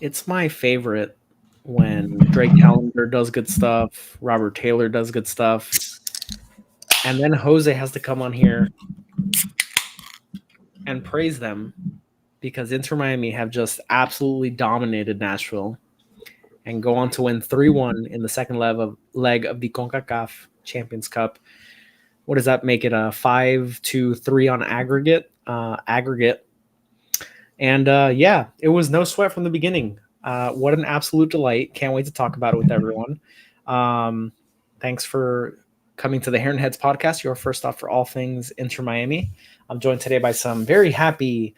It's my favorite when Drake Callender does good stuff, Robert Taylor does good stuff, and then Jose has to come on here and praise them because Inter Miami have just absolutely dominated Nashville and go on to win 3-1 in the second leg of the CONCACAF Champions Cup. What does that make it? A 5-3 on aggregate. And yeah, it was no sweat from the beginning. What an absolute delight. Can't wait to talk about it with everyone. Thanks for coming to the Heron Heads podcast, your first stop for all things Inter Miami. I'm joined today by some very happy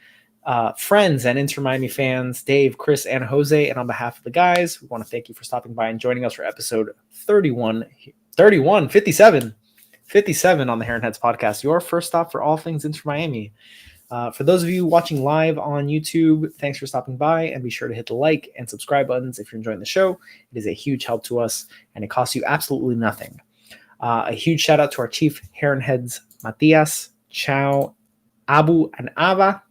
friends and Inter Miami fans, Dave, Chris, and Jose. And on behalf of the guys, we want to thank you for stopping by and joining us for episode 57 on the Heron Heads podcast, your first stop for all things Inter Miami. For those of you watching live on YouTube, thanks for stopping by, and be sure to hit the like and subscribe buttons if you're enjoying the show. It is a huge help to us, and it costs you absolutely nothing. A huge shout out to our chief Heron Heads, Matias, Chow, Abu, and Ava.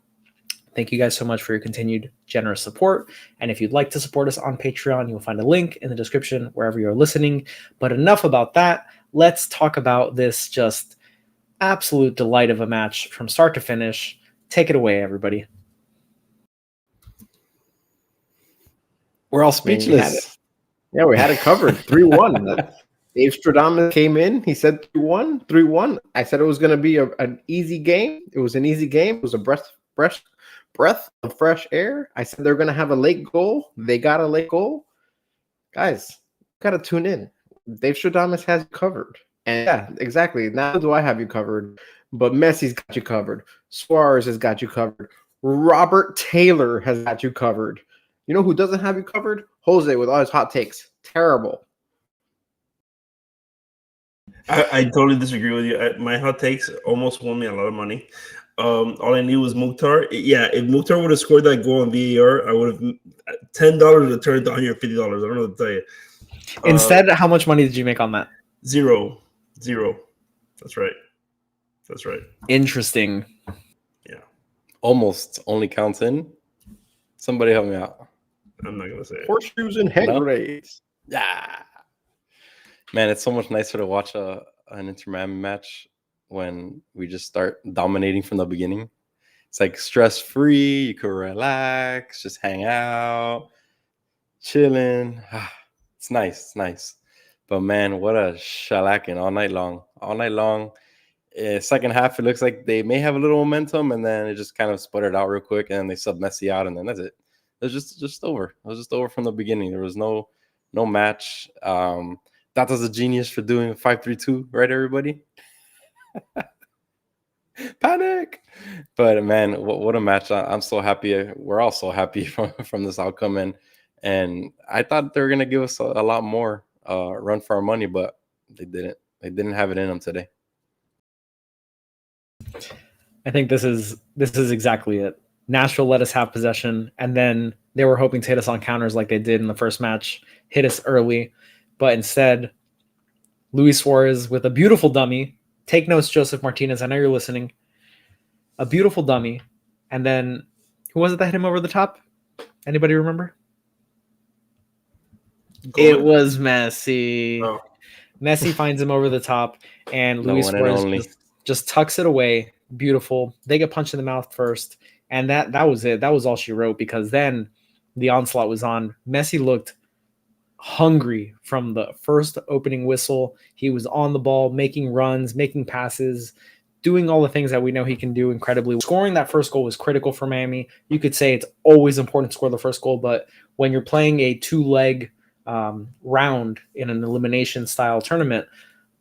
Thank you guys so much for your continued generous support. And if you'd like to support us on Patreon, you'll find a link in the description wherever you're listening. But enough about that. Let's talk about this just absolute delight of a match from start to finish. Take it away, everybody. We're all speechless. We had it covered. 3-1. Dave Stradamus came in. He said 3-1. 3-1. I said it was going to be an easy game. It was an easy game. It was a breath of fresh air. I said they're going to have a late goal. They got a late goal. Guys, got to tune in. Dave Stradamus has you covered. And yeah, exactly. Now do I have you covered. But Messi's got you covered. Suarez has got you covered. Robert Taylor has got you covered. You know who doesn't have you covered? Jose with all his hot takes. Terrible. I totally disagree with you. My hot takes almost won me a lot of money. All I knew was Mukhtar. Yeah, if Mukhtar would have scored that goal on VAR, I would have $10 to turn to $150. I don't know what to tell you. Instead, how much money did you make on that? Zero. That's right. Interesting. Yeah. Almost only counts in. Somebody help me out. I'm not going to say it. Horseshoes and head race. Yeah. Man, it's so much nicer to watch an Inter Miami match when we just start dominating from the beginning. It's like stress-free. You could relax, just hang out, chilling. It's nice. But, man, what a shellacking all night long. Second half, it looks like they may have a little momentum, and then it just kind of sputtered out real quick, and then they sub Messi out, and then that's it. It was just over. It was just over from the beginning. There was no match. Tata's a genius for doing 5-3-2, right, everybody? Panic! But, man, what a match. I'm so happy. We're all so happy from this outcome, and I thought they were going to give us a lot more run for our money, but they didn't. They didn't have it in them today. I think this is exactly it. Nashville let us have possession, and then they were hoping to hit us on counters like they did in the first match, hit us early, but instead, Luis Suarez with a beautiful dummy. Take notes, Joseph Martinez. I know you're listening. A beautiful dummy, and then who was it that hit him over the top? Anybody remember? It was Messi. Oh. Messi finds him over the top, and Luis Suarez just tucks it away. Beautiful. They get punched in the mouth first, and that was it. That was all she wrote, because then the onslaught was on. Messi looked hungry from the first opening whistle. He was on the ball, making runs, making passes, doing all the things that we know he can do incredibly. Scoring that first goal was critical for Miami. You could say it's always important to score the first goal, but when you're playing a two-leg round in an elimination style tournament,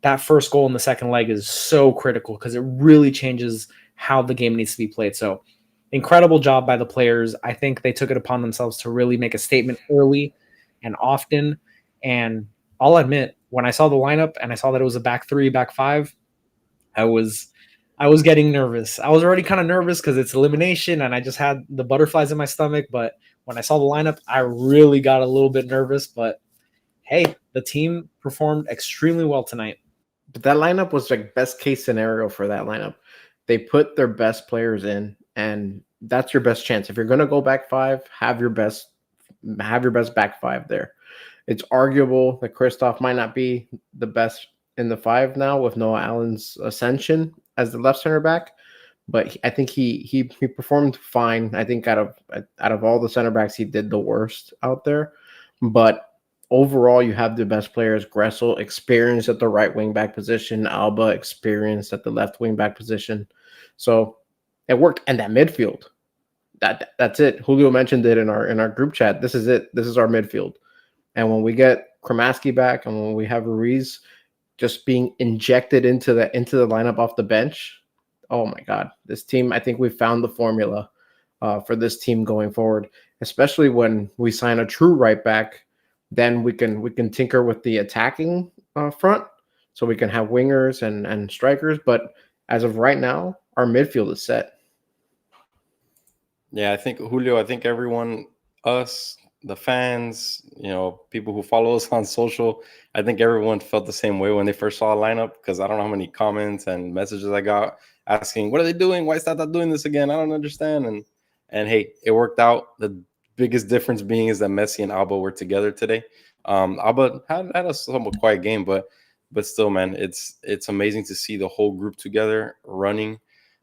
that first goal in the second leg is so critical because it really changes how the game needs to be played. So incredible job by the players. I think they took it upon themselves to really make a statement early and often. And I'll admit, when I saw the lineup and I saw that it was a back three, back five, I was I was getting nervous. I was already kind of nervous because it's elimination and I just had the butterflies in my stomach. But when I saw the lineup, I really got a little bit nervous. But hey, the team performed extremely well tonight. But that lineup was like best case scenario for that lineup. They put their best players in, and that's your best chance. If you're going to go back five, have your best back five there. It's arguable that Kristoff might not be the best in the five now with Noah Allen's ascension as the left center back, but I think he performed fine. I think out of all the center backs, he did the worst out there. But overall, you have the best players. Gressel, experienced at the right wing back position. Alba, experienced at the left wing back position. So it worked. And that midfield, that's it. Julio mentioned it in our group chat. This is it. This is our midfield. And when we get Kramaski back and when we have Ruiz just being injected into the lineup off the bench, oh my God, this team, I think we found the formula for this team going forward, especially when we sign a true right back. Then we can tinker with the attacking front, so we can have wingers and strikers. But as of right now, our midfield is set. Yeah, I think Julio, everyone, us, the fans, people who follow us on social, I think everyone felt the same way when they first saw a lineup, because I don't know how many comments and messages I got asking, what are they doing? Why is Tata doing this again? I don't understand. And hey, it worked out. The biggest difference being is that Messi and Alba were together today. Alba had a somewhat quiet game, but still, man, it's amazing to see the whole group together running.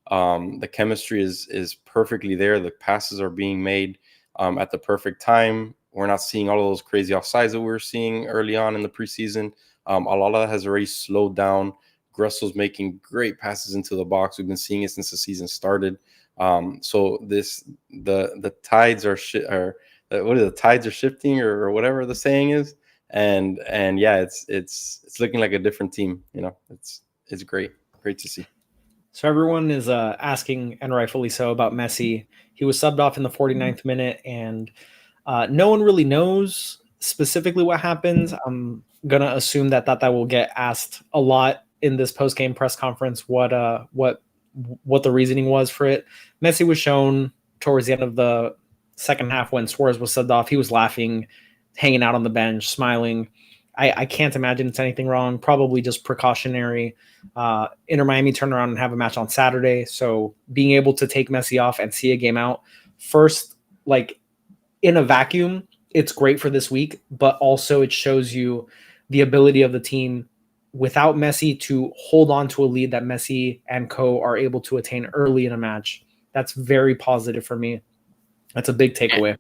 The chemistry is perfectly there. The passes are being made at the perfect time. We're not seeing all of those crazy offsides that we were seeing early on in the preseason. A lot of that has already slowed down. Gressel's making great passes into the box. We've been seeing it since the season started. So the tides are the tides are shifting, or whatever the saying is. And yeah, it's looking like a different team. It's great to see. So everyone is asking, and rightfully so, about Messi. He was subbed off in the 49th minute, and no one really knows specifically what happens. I'm gonna assume that will get asked a lot in this post-game press conference. What the reasoning was for it. Messi was shown towards the end of the second half when Suarez was subbed off. He was laughing, hanging out on the bench, smiling. I can't imagine it's anything wrong. Probably just precautionary. Inter Miami turn around and have a match on Saturday. So being able to take Messi off and see a game out first, like in a vacuum, it's great for this week, but also it shows you the ability of the team without Messi to hold on to a lead that Messi and co are able to attain early in a match. That's very positive for me. That's a big takeaway.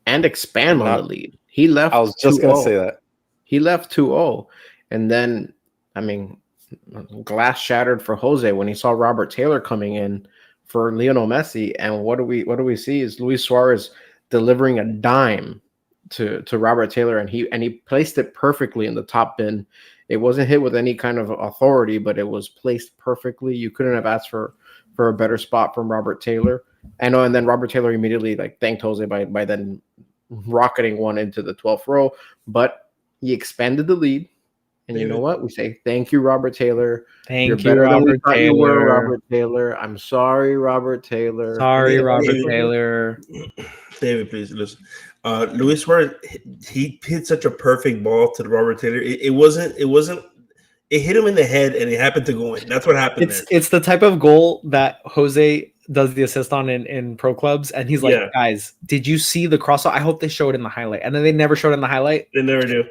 And expand on the lead. He left. I was just going to say that. He left 2-0. And then, I mean, glass shattered for Jose when he saw Robert Taylor coming in for Lionel Messi. And what do we see is Luis Suarez delivering a dime to Robert Taylor, and he placed it perfectly in the top bin. It wasn't hit with any kind of authority, but it was placed perfectly. You couldn't have asked for a better spot from Robert Taylor. And then Robert Taylor immediately thanked Jose by then rocketing one into the 12th row. But he expanded the lead. And you know what? We say, thank you, Robert Taylor. You're better than we thought you were, Robert Taylor. I'm sorry, Robert Taylor. Sorry, Robert Taylor. David, please listen. Luis Suarez, he hit such a perfect ball to Robert Taylor. It hit him in the head, and it happened to go in. That's what happened. It's the type of goal that Jose does the assist on in pro clubs, and he's like, guys, did you see the crossover? I hope they show it in the highlight. And then they never showed it in the highlight. They never do.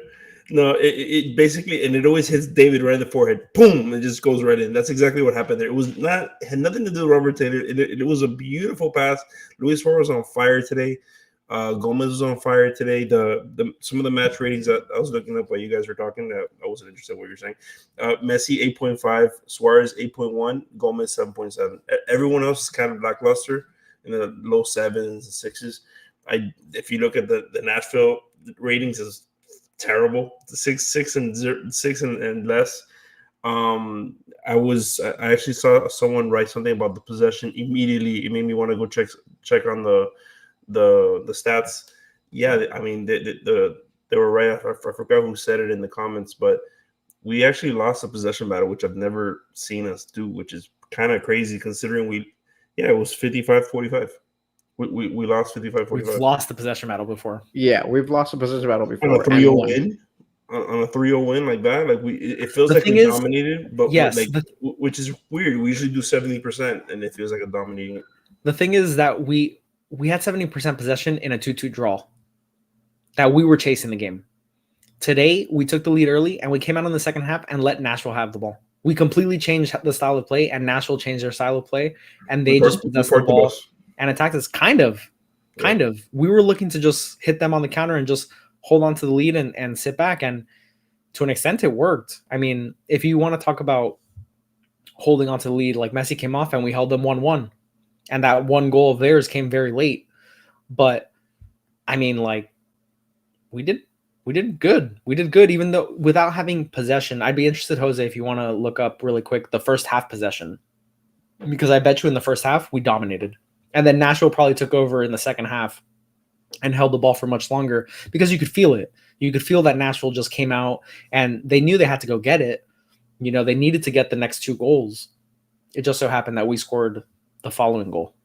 No, it basically, and it always hits David right in the forehead. Boom! It just goes right in. That's exactly what happened there. It had nothing to do with Robert Taylor. It was a beautiful pass. Luis Suarez was on fire today. Gomez was on fire today. Some of the match ratings that I was looking up while you guys were talking, I wasn't interested in what you're saying. Messi 8.5, Suarez 8.1, Gomez 7.7. Everyone else is kind of lackluster in the low 7s and 6s. If you look at the Nashville ratings, is terrible. 6 and less. I actually saw someone write something about the possession immediately. It made me want to go check on the stats. Yeah, I mean they were right. I forgot who said it in the comments, but we actually lost a possession battle, which I've never seen us do, which is kind of crazy considering it was 55-45. We lost 55-45. We've lost the possession battle before. Yeah, we've lost a possession battle before. On a 3-0 win? On a 3-0 win like that? Like it feels like we dominated, but yes, which is weird. We usually do 70%, and it feels like a dominating. The thing is that we had 70% possession in a 2-2 draw. That we were chasing the game. Today, we took the lead early, and we came out in the second half and let Nashville have the ball. We completely changed the style of play, and Nashville changed their style of play, and they just possessed the ball and attacked us. Kind of. We were looking to just hit them on the counter and just hold on to the lead and sit back, and to an extent, it worked. I mean, if you want to talk about holding on to the lead, like Messi came off, and we held them 1-1, and that one goal of theirs came very late. But, I mean, like, we did good. We did good, even though without having possession. I'd be interested, Jose, if you want to look up really quick the first half possession, because I bet you in the first half we dominated, and then Nashville probably took over in the second half and held the ball for much longer because you could feel it. You could feel that Nashville just came out and they knew they had to go get it. You know, they needed to get the next 2 goals. It just so happened that we scored the following goal.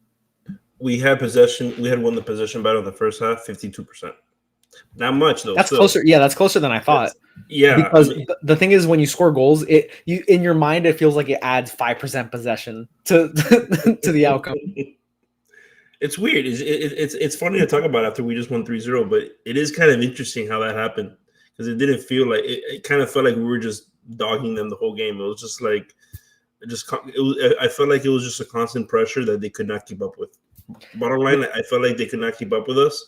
We had possession. We had won the possession battle in the first half, 52%. Not much though. That's closer. Yeah, that's closer than I thought. Because the thing is, when you score goals, you in your mind it feels like it adds 5% possession to to the outcome. It's weird. It's funny to talk about after we just won 3-0, but it is kind of interesting how that happened because it didn't feel like it kind of felt like we were just dogging them the whole game. It was just like I felt like it was just a constant pressure that they could not keep up with. Bottom line, I felt like they could not keep up with us,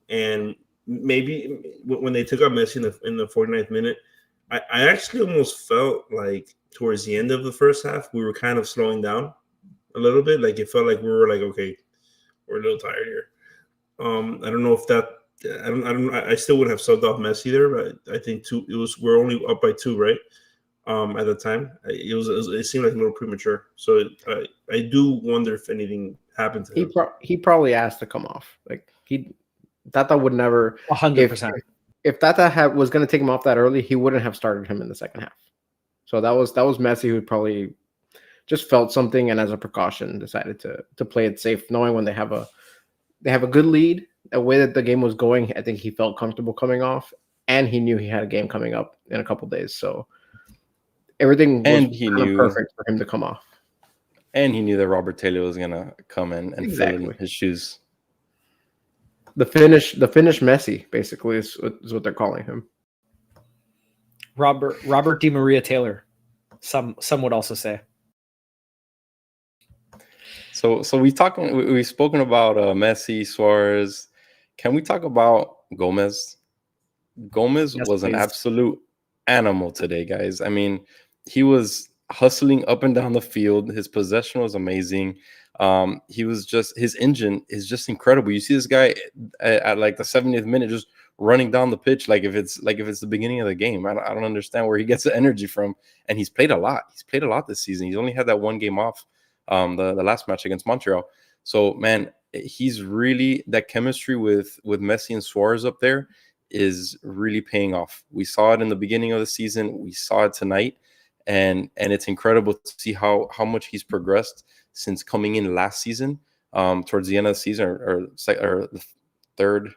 and maybe when they took out Messi in the 49th minute, I actually almost felt like towards the end of the first half we were kind of slowing down a little bit. Like it felt like we were like, okay, we're a little tired here. I don't know if that. I still would have subbed off Messi there, but I think we're only up by 2, right? At the time, it seemed like a little premature. So I do wonder if anything happened to him. He probably asked to come off. Like Tata would never 100%. If Tata was going to take him off that early, he wouldn't have started him in the second half. So that was Messi who probably just felt something and as a precaution decided to play it safe, knowing when they have a good lead. The way that the game was going, I think he felt comfortable coming off, and he knew he had a game coming up in a couple days. So everything was perfect for him to come off. And he knew that Robert Taylor was going to come in and fill in his shoes. The Finnish Messi, basically, is what they're calling him. Robert Di Maria Taylor, some would also say. So we've spoken about Messi, Suarez. Can we talk about Gomez? Gomez was an absolute animal today, guys. I mean, he was hustling up and down the field. His possession was amazing. He was just, his engine is just incredible. You see this guy at like the 70th minute just running down the pitch like if it's the beginning of the game. I don't understand where he gets the energy from. And he's played a lot. He's played a lot this season. He's only had that one game off, the last match against Montreal. So man, he's really, that chemistry with Messi and Suarez up there is really paying off. We saw it in the beginning of the season. We saw it tonight. And it's incredible to see how much he's progressed since coming in last season, towards the end of the season or the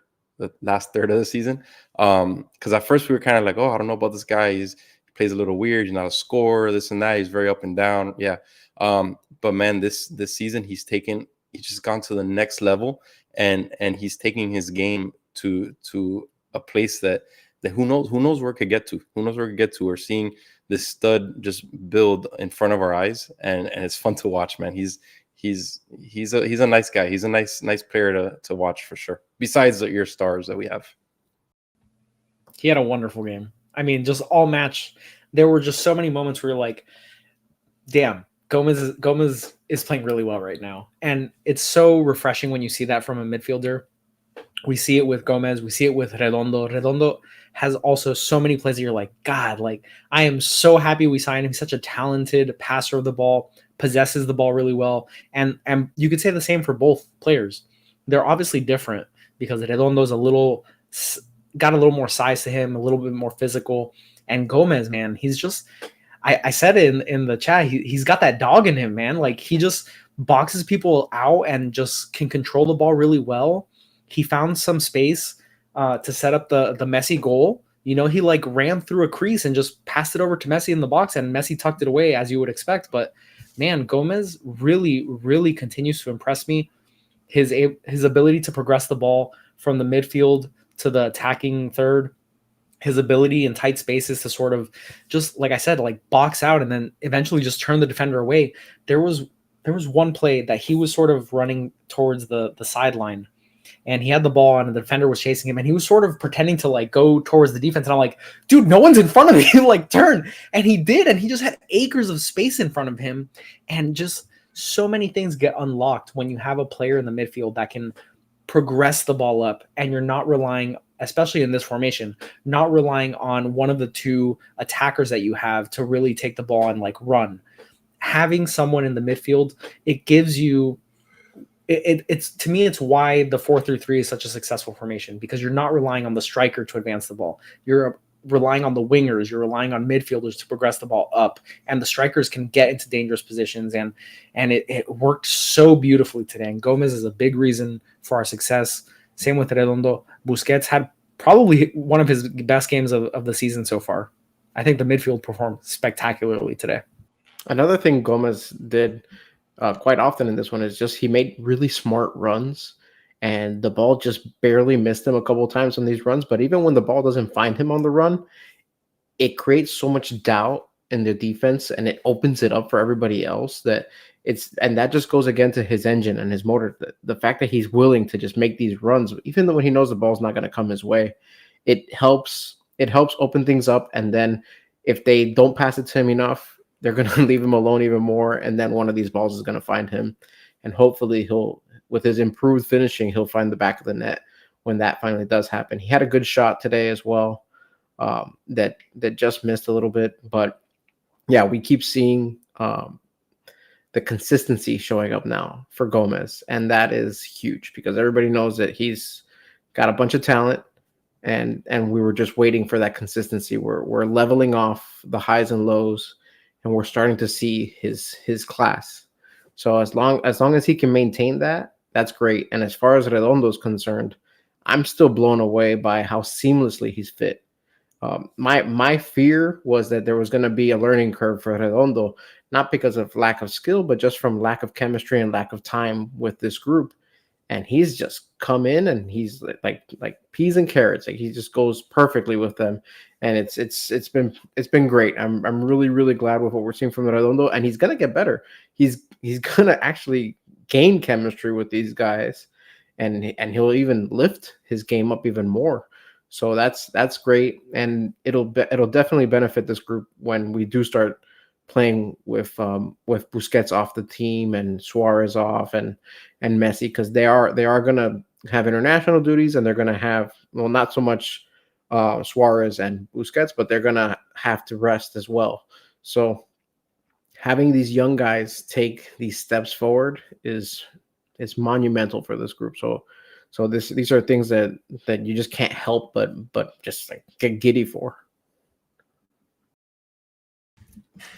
last third of the season. Because at first we were kind of like, oh, I don't know about this guy. He plays a little weird. He's not a scorer, this and that. He's very up and down. Yeah. But man, this season he's just gone to the next level, and he's taking his game to a place that who knows where it could get to. Who knows where it could get to. We're seeing this stud just build in front of our eyes, and it's fun to watch, man. He's a nice guy. He's a nice player to watch for sure. Besides your stars that we have. He had a wonderful game. I mean, just all match. There were just so many moments where you're like, damn, Gomez is playing really well right now. And it's so refreshing when you see that from a midfielder. We see it with Gomez. We see it with Redondo. Redondo has also so many plays that you're like, God, like, I am so happy we signed him. He's such a talented passer of the ball, possesses the ball really well. And you could say the same for both players. They're obviously different because Redondo's got a little more size to him, a little bit more physical. And Gomez, man, he's just, I said it in the chat, he's got that dog in him, man. Like, he just boxes people out and just can control the ball really well. He found some space to set up the Messi goal. You know, he like ran through a crease and just passed it over to Messi in the box, and Messi tucked it away, as you would expect. But man, Gomez really, really continues to impress me. His ability to progress the ball from the midfield to the attacking third, his ability in tight spaces to sort of just, like I said, like box out and then eventually just turn the defender away. There was one play that he was sort of running towards the sideline, and he had the ball and the defender was chasing him, and he was sort of pretending to like go towards the defense. And I'm like, dude, no one's in front of me. Like, turn. And he did. And he just had acres of space in front of him. And just so many things get unlocked when you have a player in the midfield that can progress the ball up, and you're not relying, especially in this formation, not relying on one of the two attackers that you have to really take the ball and like run. Having someone in the midfield, it gives you, it's to me, it's why the 4-3-3 is such a successful formation, because you're not relying on the striker to advance the ball. You're relying on the wingers, you're relying on midfielders to progress the ball up, and the strikers can get into dangerous positions, and it worked so beautifully today. And Gomez is a big reason for our success. Same with Redondo. Busquets had probably one of his best games of the season so far. I think the midfield performed spectacularly today. Another thing Gomez did quite often in this one is just he made really smart runs, and the ball just barely missed him a couple of times on these runs. But even when the ball doesn't find him on the run, it creates so much doubt in the defense, and it opens it up for everybody else and that just goes again to his engine and his motor. The fact that he's willing to just make these runs, even though he knows the ball's not going to come his way, it helps open things up. And then if they don't pass it to him enough, they're going to leave him alone even more, and then one of these balls is going to find him. And hopefully he'll, with his improved finishing, he'll find the back of the net when that finally does happen. He had a good shot today as well, that just missed a little bit. But yeah, we keep seeing the consistency showing up now for Gomez, and that is huge because everybody knows that he's got a bunch of talent, and we were just waiting for that consistency. We're leveling off the highs and lows, and we're starting to see his class. So as long as he can maintain that, that's great. And as far as Redondo is concerned, I'm still blown away by how seamlessly he's fit. My fear was that there was going to be a learning curve for Redondo, not because of lack of skill, but just from lack of chemistry and lack of time with this group. And he's just come in and he's like peas and carrots. Like, he just goes perfectly with them. And it's been great. I'm really, really glad with what we're seeing from Redondo, and he's gonna get better. He's gonna actually gain chemistry with these guys, and he'll even lift his game up even more. So that's great, and it'll definitely benefit this group when we do start playing with Busquets off the team and Suarez off and Messi, because they are gonna have international duties, and they're gonna have, well, not so much Suarez and Busquets, but they're gonna have to rest as well. So having these young guys take these steps forward is monumental for this group. So these are things that you just can't help but just like get giddy for.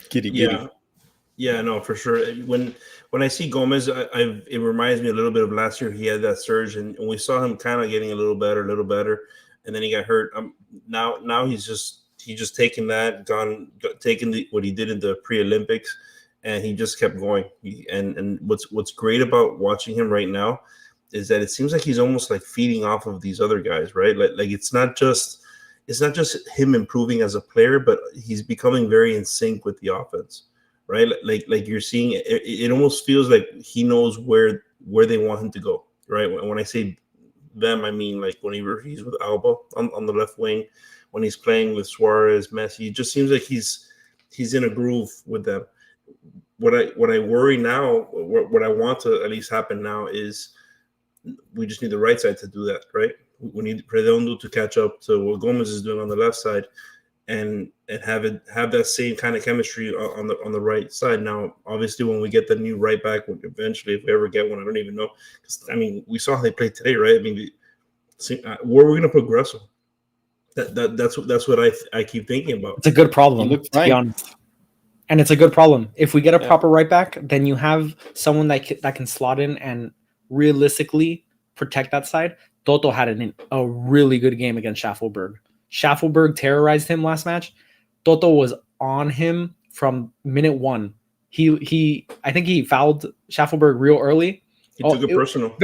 Giddy. Yeah, no, for sure. When I see Gomez, it reminds me a little bit of last year. He had that surge, and we saw him kind of getting a little better, and then he got hurt. Now he's just taken that, taken what he did in the pre-Olympics, and he just kept going. And what's great about watching him right now is that it seems like he's almost like feeding off of these other guys, right? Like it's not just him improving as a player, but he's becoming very in sync with the offense, right? Like you're seeing it almost feels like he knows where they want him to go, right? When I say them, I mean like when he's with Alba on the left wing, when he's playing with Suarez, Messi, it just seems like he's in a groove with them. What I worry now, what I want to at least happen now is we just need the right side to do that, right? We need Redondo to catch up to what Gomez is doing on the left side, and have that same kind of chemistry on the right side. Now, obviously, when we get the new right back, eventually, if we ever get one, I don't even know. I mean, we saw how they played today, right? I mean, where are we going to put Gressel? That's what I keep thinking about. It's a good problem, to be honest. And it's a good problem. If we get a proper right back, then you have someone that can slot in and realistically protect that side. Toto had a really good game against Schaffelberg. Schaffelberg terrorized him last match. Toto was on him from minute one. I think he fouled Schaffelberg real early. He took it personal.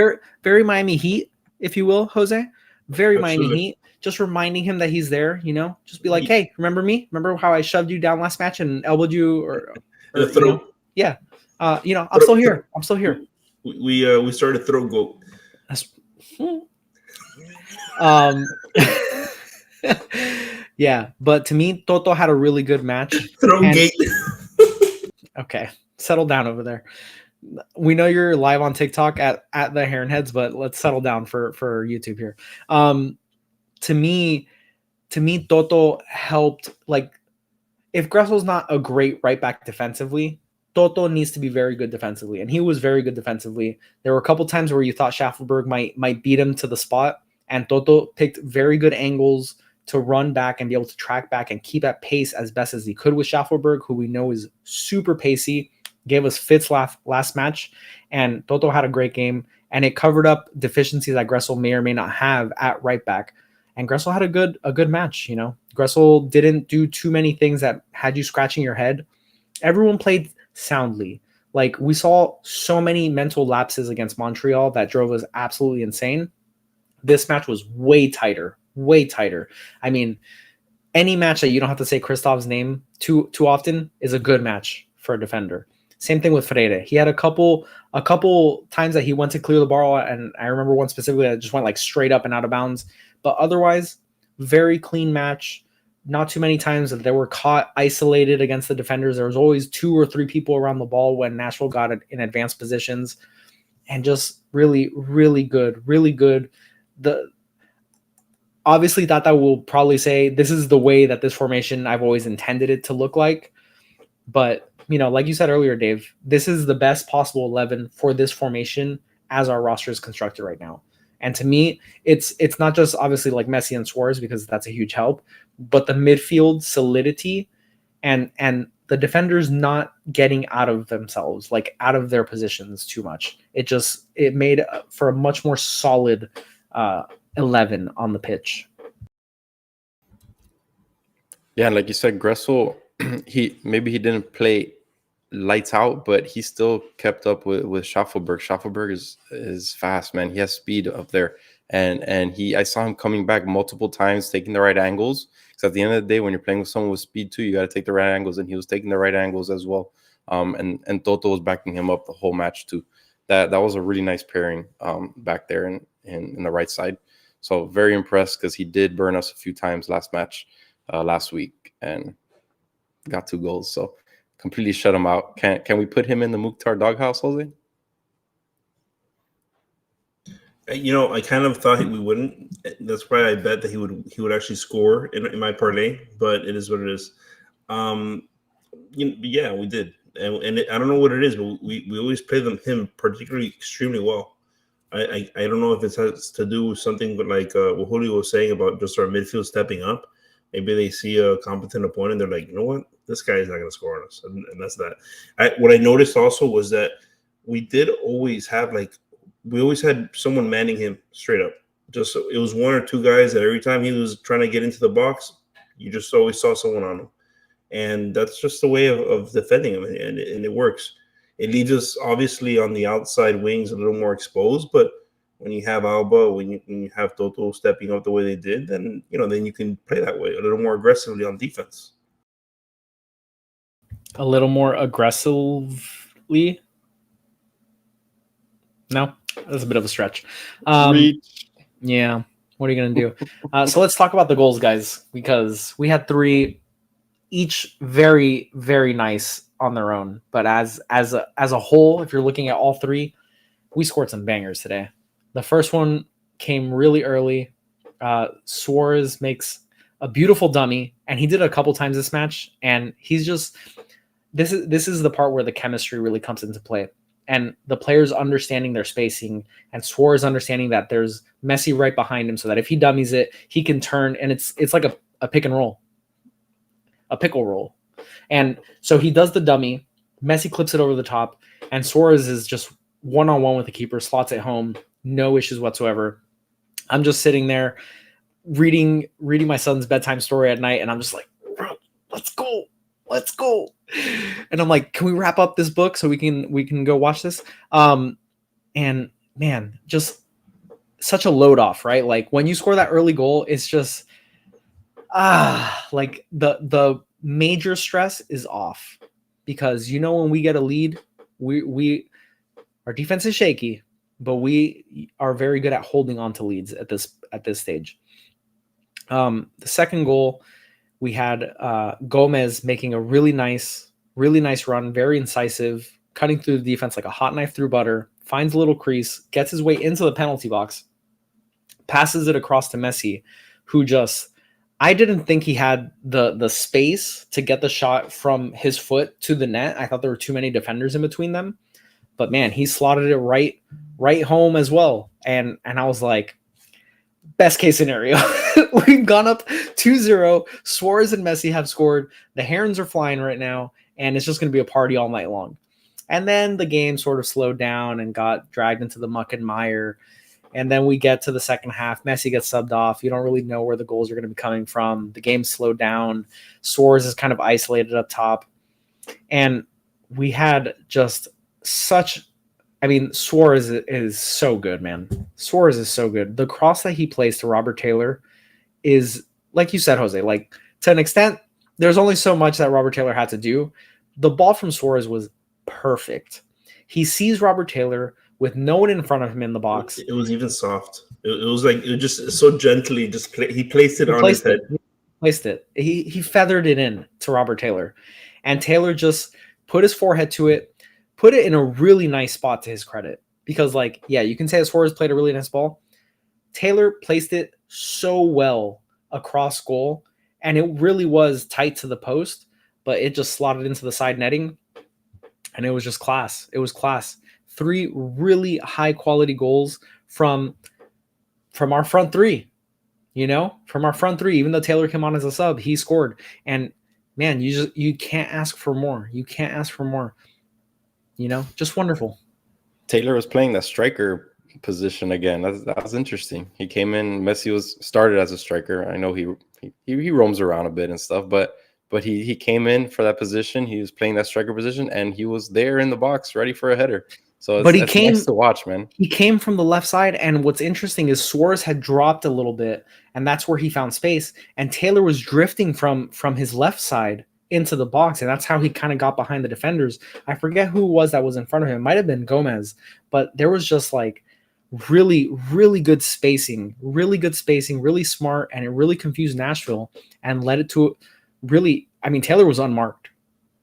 Very Miami Heat, if you will, Jose. Very Miami Heat. Just reminding him that he's there, just be like, hey, remember me? Remember how I shoved you down last match and elbowed you or yeah. I'm still here. I'm still here. We started throw goat. Yeah, but to me, Toto had a really good match. Throw gate. Okay, settle down over there. We know you're live on TikTok at the Heron Heads, but let's settle down for YouTube here. To me, Toto helped. Like, if Gressel's not a great right back defensively, Toto needs to be very good defensively, and he was very good defensively. There were a couple times where you thought Schaffelberg might beat him to the spot, and Toto picked very good angles to run back and be able to track back and keep at pace as best as he could with Schaffelberg, who we know is super pacey. Gave us fits last match, and Toto had a great game, and it covered up deficiencies that Gressel may or may not have at right back. And Gressel had a good match. Gressel didn't do too many things that had you scratching your head. Everyone played soundly. Like, we saw so many mental lapses against Montreal that drove us absolutely insane. This match was way tighter. I mean, any match that you don't have to say Christoph's name too often is a good match for a defender. Same thing with Fede. He had a couple times that he went to clear the ball, and I remember one specifically that just went like straight up and out of bounds. But otherwise, very clean match. Not too many times that they were caught isolated against the defenders. There was always 2 or 3 people around the ball when Nashville got it in advanced positions, and just really, really good, really good. Obviously, Tata will probably say this is the way that this formation I've always intended it to look like, but like you said earlier, Dave, this is the best possible 11 for this formation as our roster is constructed right now. And to me, it's not just obviously like Messi and Suarez, because that's a huge help, but the midfield solidity and the defenders not getting out of themselves, like out of their positions too much. It made for a much more solid 11 on the pitch. Yeah, like you said, Gressel, he didn't play lights out, but he still kept up with Schaffelberg. Schaffelberg is fast, man. He has speed up there, and I saw him coming back multiple times, taking the right angles. Because at the end of the day, when you're playing with someone with speed too, you got to take the right angles, and he was taking the right angles as well. And Toto was backing him up the whole match too. That was a really nice pairing back there in the right side. So very impressed, because he did burn us a few times last week and got 2 goals. So completely shut him out. Can we put him in the Mukhtar doghouse, Jose? I kind of thought we wouldn't. That's why I bet that he would actually score in my parlay. But it is what it is. Yeah, we did, and I don't know what it is, but we always play him particularly extremely well. I don't know if it has to do with something like what Julio was saying about just our midfield stepping up. Maybe they see a competent opponent, they're like, you know what, this guy is not going to score on us, and that's that. What I noticed also was that we did always have we always had someone manning him straight up. Just it was 1 or 2 guys that every time he was trying to get into the box, you just always saw someone on him, and that's just the way of defending him, and it works. It leaves us obviously on the outside wings a little more exposed, but when you have Alba, when you have Toto stepping up the way they did, then you can play that way a little more aggressively on defense. A little more aggressively? No, that's a bit of a stretch. Yeah, what are you going to do? So let's talk about the goals, guys, because we had 3, each very, very nice on their own. But as a whole, if you're looking at all 3, we scored some bangers today. The first one came really early. Suarez makes a beautiful dummy, and he did it a couple times this match. And he's just this is the part where the chemistry really comes into play. and the players understanding their spacing, and Suarez understanding that there's Messi right behind him, so that if he dummies it, he can turn, and it's like a pick and roll, a pickle roll. And so he does the dummy, Messi clips it over the top, and Suarez is just one-on-one with the keeper, slots it home, no issues whatsoever. I'm just sitting there reading my son's bedtime story at night, and I'm just like, bro, let's go. And I'm like, can we wrap up this book so we can go watch this? And man, just such a load off, right? Like when you score that early goal, it's just like the major stress is off, because when we get a lead, we our defense is shaky, but we are very good at holding on to leads at this stage. The second goal, we had Gomez making a really nice run, very incisive, cutting through the defense like a hot knife through butter, finds a little crease, gets his way into the penalty box, passes it across to Messi, who I didn't think he had the space to get the shot from his foot to the net. I thought there were too many defenders in between them. But man, he slotted it right home as well. And I was like, best case scenario. We've gone up 2-0. Suarez and Messi have scored. The Herons are flying right now, and it's just going to be a party all night long. And then the game sort of slowed down and got dragged into the muck and mire. And then we get to the second half. Messi gets subbed off. You don't really know where the goals are going to be coming from. The game slowed down. Suarez is kind of isolated up top. And we had just Suarez is so good, man. Suarez is so good. The cross that he plays to Robert Taylor is, like you said, Jose, like to an extent, there's only so much that Robert Taylor had to do. The ball from Suarez was perfect. He sees Robert Taylor with no one in front of him in the box. It was even soft. It was like it just so gently he placed it on his head. He placed it. He feathered it in to Robert Taylor, and Taylor just put his forehead to it. Put it in a really nice spot, to his credit, because you can say that Suarez played a really nice ball. Taylor placed it so well across goal, and it really was tight to the post, but it just slotted into the side netting, and it was just class. It was class. 3 really high quality goals from our front three, from our front three. Even though Taylor came on as a sub, he scored, and man, you can't ask for more. You can't ask for more. Just wonderful. Taylor was playing that striker position again. That was interesting. He came in. Messi started as a striker. I know he roams around a bit and stuff, but he came in for that position. He was playing that striker position, and he was there in the box, ready for a header. So it's nice to watch, man. He came from the left side, and what's interesting is Suarez had dropped a little bit, and that's where he found space. And Taylor was drifting from his left side into the box, and that's how he kind of got behind the defenders. I forget who it was that was in front of him. It might have been Gomez, but there was just really, really good spacing, really smart, and it really confused Nashville and led it to really, Taylor was unmarked.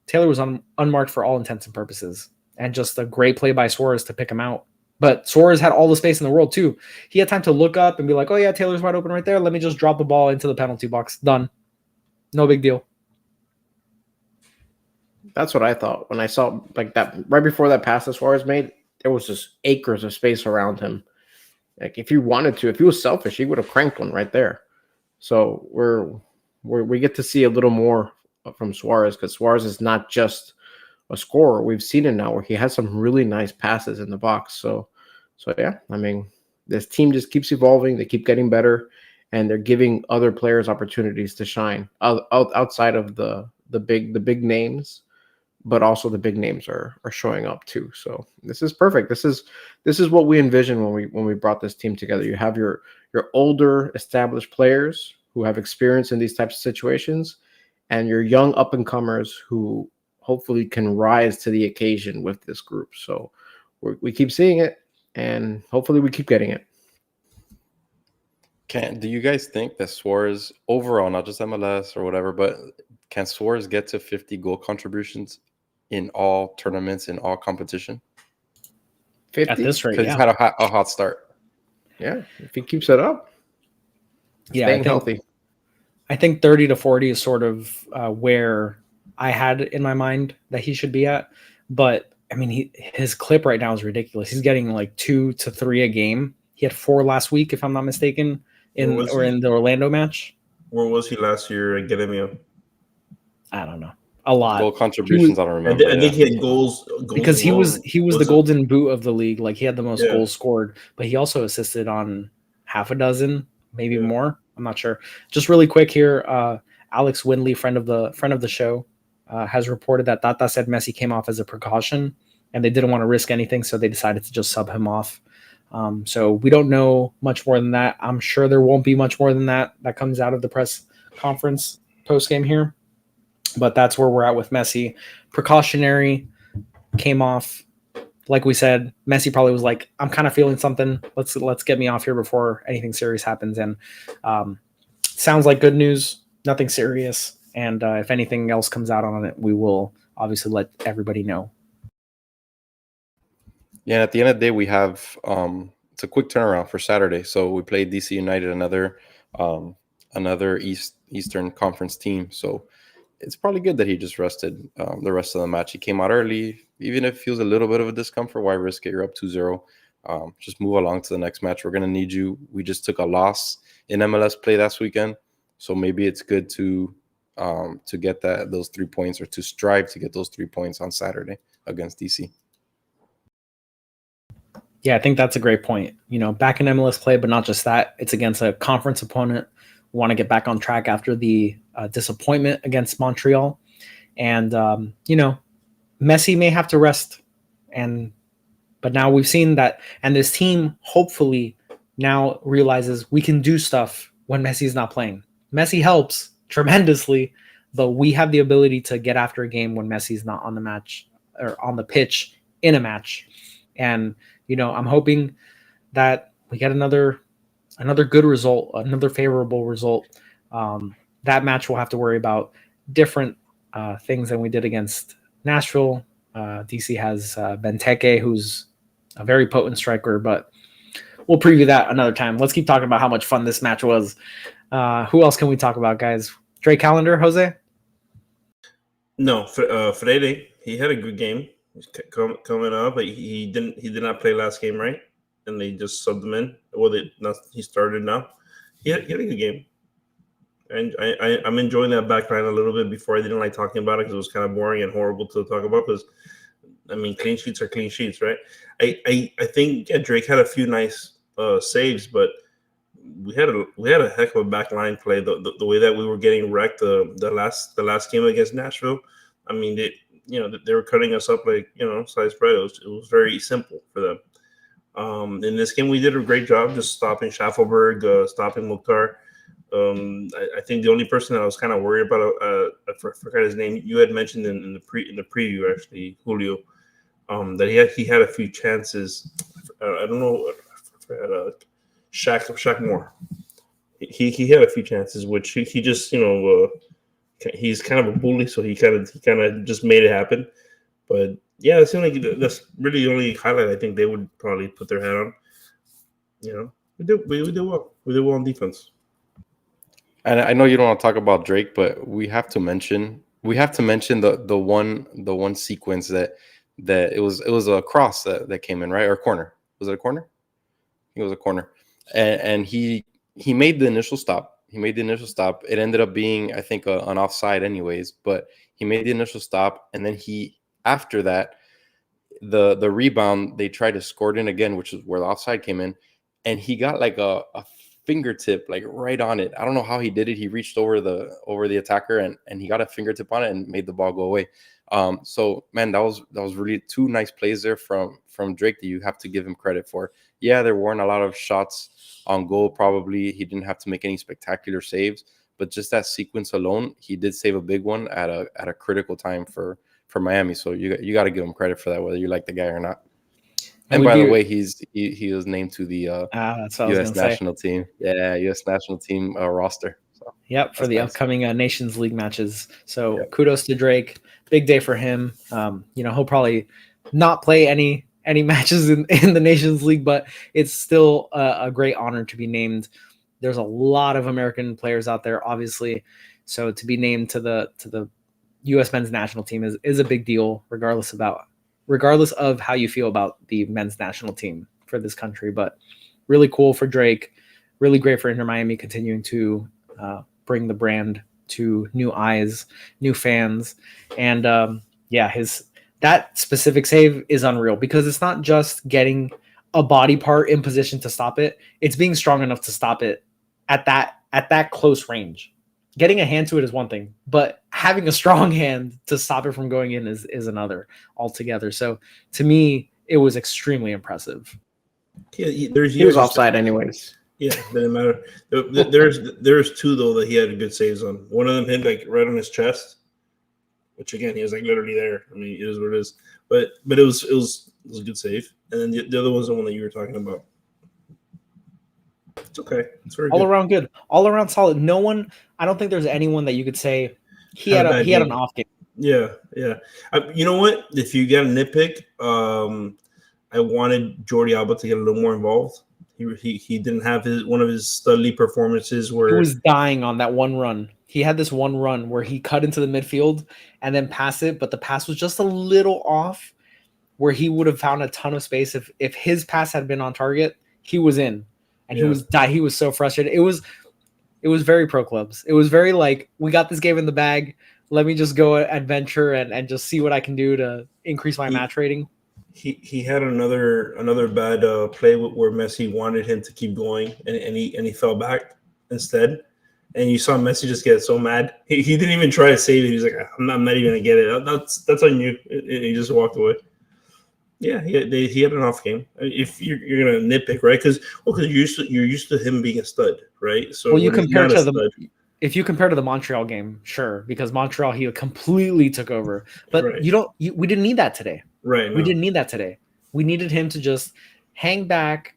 Taylor was unmarked for all intents and purposes, and just a great play by Suarez to pick him out. But Suarez had all the space in the world too. He had time to look up and be like, oh yeah, Taylor's wide open right there. Let me just drop the ball into the penalty box. Done. No big deal. That's what I thought when I saw that right before that pass that Suarez made. There was just acres of space around him. Like if he wanted to, if he was selfish, he would have cranked one right there. So we get to see a little more from Suarez, because Suarez is not just a scorer. We've seen it now where he has some really nice passes in the box. So yeah, this team just keeps evolving. They keep getting better, and they're giving other players opportunities to shine outside of the big names. But also the big names are showing up too. So this is perfect. This is what we envisioned when we brought this team together. You have your older established players who have experience in these types of situations, and your young up and comers who hopefully can rise to the occasion with this group. So we keep seeing it, and hopefully we keep getting it. Do you guys think that Suarez overall, not just MLS or whatever, but can Suarez get to 50 goal contributions in all tournaments, in all competition? 50? At this rate, Because he's had a hot start. Yeah, if he keeps it up. Yeah, staying healthy. I think 30 to 40 is sort of where I had in my mind that he should be at. But I mean, his clip right now is ridiculous. He's getting like 2 to 3 a game. He had 4 last week, if I'm not mistaken, in the Orlando match. Where was he last year at Gremio? I don't know. A lot. Goal contributions, I don't remember. I think he had goals because he was the golden boot of the league. Like, he had the most goals scored, but he also assisted on half a dozen, maybe more. I'm not sure. Just really quick here, Alex Windley, friend of the show, has reported that Tata said Messi came off as a precaution, and they didn't want to risk anything, so they decided to just sub him off. So we don't know much more than that. I'm sure there won't be much more than that comes out of the press conference post game here. But that's where we're at with Messi. Precautionary, came off. Like we said, Messi probably was like, I'm kind of feeling something. Let's get me off here before anything serious happens. And sounds like good news, nothing serious. And if anything else comes out on it, we will obviously let everybody know. Yeah, and at the end of the day, we have it's a quick turnaround for Saturday. So we played DC United, another Eastern Conference team. So it's probably good that he just rested the rest of the match. He came out early. Even if it feels a little bit of a discomfort, why risk it? You're up 2-0. Just move along to the next match. We're going to need you. We just took a loss in MLS play last weekend. So maybe it's good to get those 3 points, or to strive to get those 3 points on Saturday against DC. Yeah, I think that's a great point. Back in MLS play, but not just that. It's against a conference opponent. We want to get back on track after the disappointment against Montreal. And, Messi may have to rest. But now we've seen that. And this team hopefully now realizes we can do stuff when Messi's not playing. Messi helps tremendously, but we have the ability to get after a game when Messi's not on the match or on the pitch in a match. And, I'm hoping that we get another good result, another favorable result. That match we'll have to worry about different things than we did against Nashville. DC has Benteke, who's a very potent striker, but we'll preview that another time. Let's keep talking about how much fun this match was. Who else can we talk about, guys? Drake Callender, Jose? No, Fede. He had a good game. He's coming up, but he did not play last game, right? And they just subbed him in. Well, he started now. He had a good game. And I'm enjoying that back line a little bit. Before, I didn't like talking about it because it was kind of boring and horrible to talk about. Because, clean sheets are clean sheets, right? I think Drake had a few nice saves, but we had a heck of a back line play. The way that we were getting wrecked the last game against Nashville. They were cutting us up like sliced bread. It was very simple for them. In this game, we did a great job just stopping Schaffelberg, stopping Mukhtar. I think the only person that I was kind of worried about, I forgot his name. You had mentioned in the preview, actually, Julio, that he had a few chances. I don't know, Shaq Moore. He had a few chances, which he just he's kind of a bully, so he kind of just made it happen. But yeah, that's really the only highlight I think they would probably put their head on. We did well. We did well on defense. And I know you don't want to talk about Drake, but we have to mention the one sequence that it was a cross that came in, right? Or a corner. Was it a corner? I think it was a corner. And he made the initial stop. It ended up being, I think, an offside anyways, but he made the initial stop. And then after that, the rebound, they tried to score it in again, which is where the offside came in. And he got like a fingertip, like right on it. I don't know how he did it. He reached over the attacker and he got a fingertip on it and made the ball go away. So man, that was really 2 nice plays there from Drake that you have to give him credit for. Yeah, there weren't a lot of shots on goal. Probably he didn't have to make any spectacular saves, but just that sequence alone, he did save a big one at a critical time for Miami. So you got to give him credit for that, whether you like the guy or not. And by the way, he was named to the U.S. national team. Yeah, U.S. national team roster. So, yep, for the upcoming Nations League matches. So kudos to Drake. Big day for him. He'll probably not play any matches in the Nations League, but it's still a great honor to be named. There's a lot of American players out there, obviously. So to be named to the U.S. men's national team is a big deal, regardless regardless of how you feel about the men's national team for this country. But really cool for Drake, really great for Inter Miami continuing to bring the brand to new eyes, new fans. And that specific save is unreal because it's not just getting a body part in position to stop it. It's being strong enough to stop it at that close range. Getting a hand to it is one thing, but having a strong hand to stop it from going in is another altogether. So to me, it was extremely impressive. Yeah, he was offside anyways. Yeah, didn't matter. There's two though that he had good saves on. One of them hit like right on his chest, which again he was like literally there. I mean, it is what it is. But it was a good save. And then the other one's the one that you were talking about. It's okay. It's very all around good. All around solid. No one. I don't think there's anyone that you could say he had an off game. Yeah. You know what? If you get a nitpick, I wanted Jordi Alba to get a little more involved. He didn't have one of his studly performances where he was dying on that one run. He had this one run where he cut into the midfield and then passed it, but the pass was just a little off where he would have found a ton of space if his pass had been on target. He was in, and he was so frustrated. It was very pro clubs. It was very like, we got this game in the bag. Let me just go adventure and just see what I can do to increase my match rating. He had another bad play where Messi wanted him to keep going and he fell back instead. And you saw Messi just get so mad. He didn't even try to save it. He's like, I'm not even gonna get it. That's on you. And he just walked away. Yeah, he had an off game. If you're gonna nitpick, right? Because you're used to him being a stud, right? So you compare to if you compare to the Montreal game, sure, because Montreal he completely took over. But right. We didn't need that today. Right. We didn't need that today. We needed him to just hang back,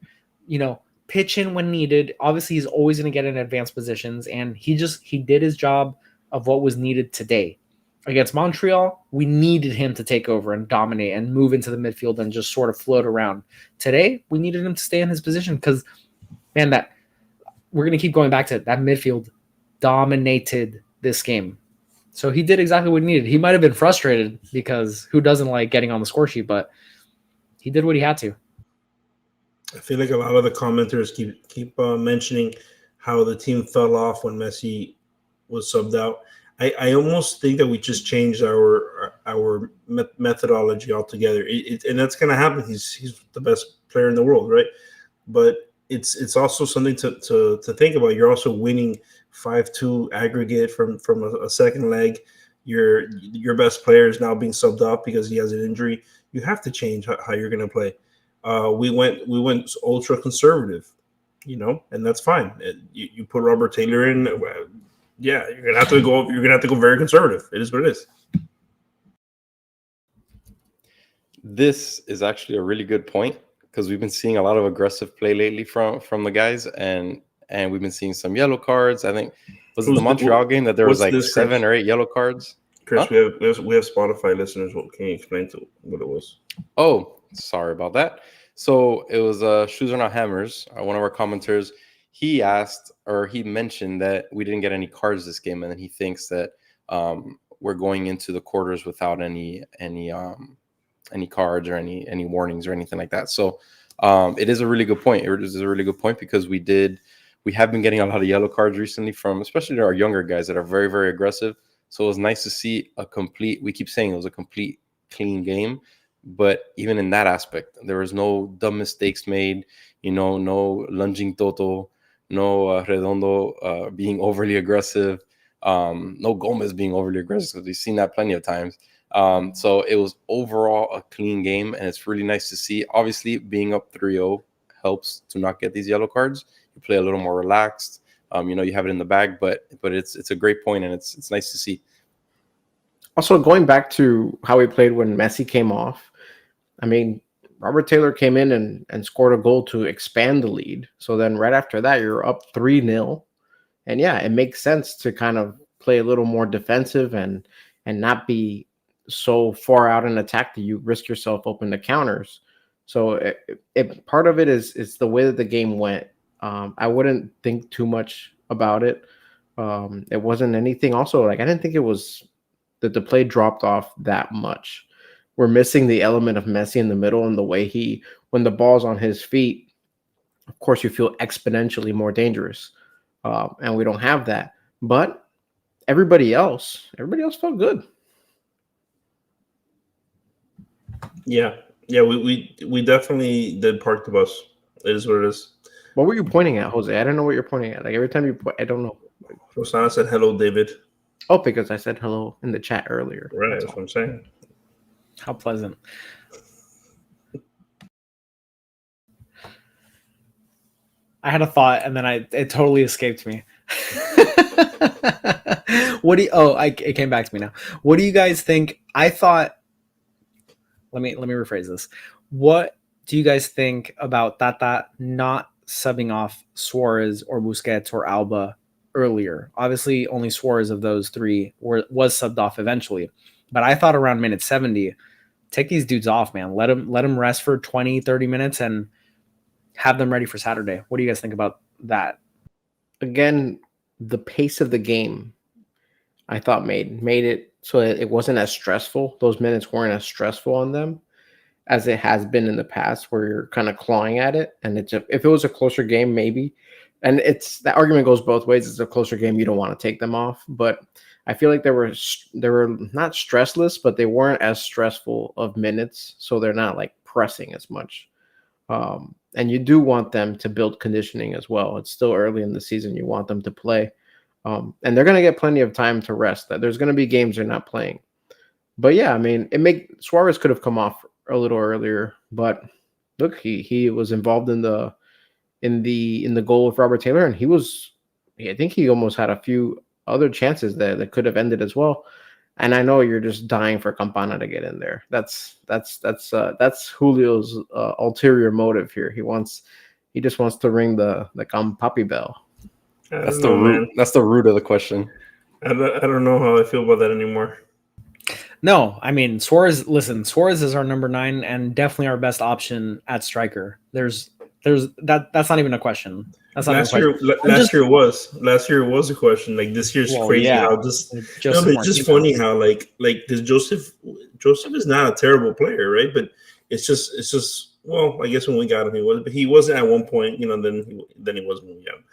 pitch in when needed. Obviously, he's always going to get in advanced positions, and he did his job of what was needed today. Against Montreal, we needed him to take over and dominate and move into the midfield and just sort of float around. Today, we needed him to stay in his position because, man, that we're going to keep going back to it. That midfield dominated this game. So he did exactly what he needed. He might have been frustrated because who doesn't like getting on the score sheet, but he did what he had to. I feel like a lot of the commenters keep mentioning how the team fell off when Messi was subbed out. I almost think that we just changed our methodology altogether, and that's going to happen. He's the best player in the world, right? But it's also something to think about. You're also winning 5-2 aggregate from a second leg. Your best player is now being subbed off because he has an injury. You have to change how you're going to play. We went ultra conservative, and that's fine. You put Robert Taylor in, yeah, you're gonna have to go. You're gonna have to go very conservative. It is what it is. This is actually a really good point because we've been seeing a lot of aggressive play lately from the guys, and we've been seeing some yellow cards. I think was it the Montreal game that there was like 7 or 8 yellow cards. Chris, we have Spotify listeners. Can you explain to what it was? Oh, sorry about that. So it was Shoes Are Not Hammers. One of our commenters. He asked or he mentioned that we didn't get any cards this game, and then he thinks that we're going into the quarters without any cards or any warnings or anything like that. So it is a really good point. It is a really good point because we have been getting a lot of yellow cards recently from especially our younger guys that are very, very aggressive. So it was nice to see we keep saying it was a complete clean game, but even in that aspect, there was no dumb mistakes made, no lunging Toto, no Redondo being overly aggressive, no Gomez being overly aggressive because we've seen that plenty of times. So it was overall a clean game, and it's really nice to see. Obviously, being up 3-0 helps to not get these yellow cards. You play a little more relaxed. You have it in the bag, but it's a great point, and it's nice to see. Also, going back to how we played when Messi came off, I mean, Robert Taylor came in and scored a goal to expand the lead. So then right after that, you're up 3-0. And yeah, it makes sense to kind of play a little more defensive and not be so far out in attack that you risk yourself open to counters. So part of it is the way that the game went. I wouldn't think too much about it. It wasn't anything also, like I didn't think it was that the play dropped off that much. we're missing the element of Messi in the middle, and the way when the ball's on his feet, of course, you feel exponentially more dangerous. And we don't have that. But everybody else felt good. Yeah. We definitely did park the bus. It is what it is. What were you pointing at, Jose? I don't know what you're pointing at. Like every time you point, I don't know. Rosana said hello, David. Oh, because I said hello in the chat earlier. Right, that's what I'm saying. How pleasant. I had a thought and then it totally escaped me. It came back to me now. What do you guys think? I thought, let me rephrase this. What do you guys think about Tata not subbing off Suarez or Busquets or Alba earlier? Obviously, only Suarez of those three was subbed off eventually. But I thought around minute 70, take these dudes off, man. Let them rest for 20, 30 minutes and have them ready for Saturday. What do you guys think about that? Again, the pace of the game, I thought made it so it wasn't as stressful. Those minutes weren't as stressful on them as it has been in the past, where you're kind of clawing at it. And if it was a closer game, maybe. And that argument goes both ways. It's a closer game, you don't want to take them off. But I feel like they were not stressless, but they weren't as stressful of minutes, so they're not like pressing as much. And you do want them to build conditioning as well. It's still early in the season. You want them to play. And they're going to get plenty of time to rest. There's going to be games they're not playing. But yeah, I mean, Suarez could have come off a little earlier, but look, he was involved in the goal with Robert Taylor, and I think he almost had a few other chances there that could have ended as well. And I know you're just dying for Campana to get in there. That's Julio's ulterior motive here. He just wants to ring the Campapi bell. That's the root. That's the root of the question. I don't know how I feel about that anymore. No, I mean Suarez. Listen, Suarez is our number 9 and definitely our best option at striker. There's that's not even a question. That's not last year was a question. Like this year's crazy. Yeah. How it's just funny how like this Joseph is not a terrible player, right? But it's just well, I guess when we got him he wasn't at one point, then he wasn't when we got him.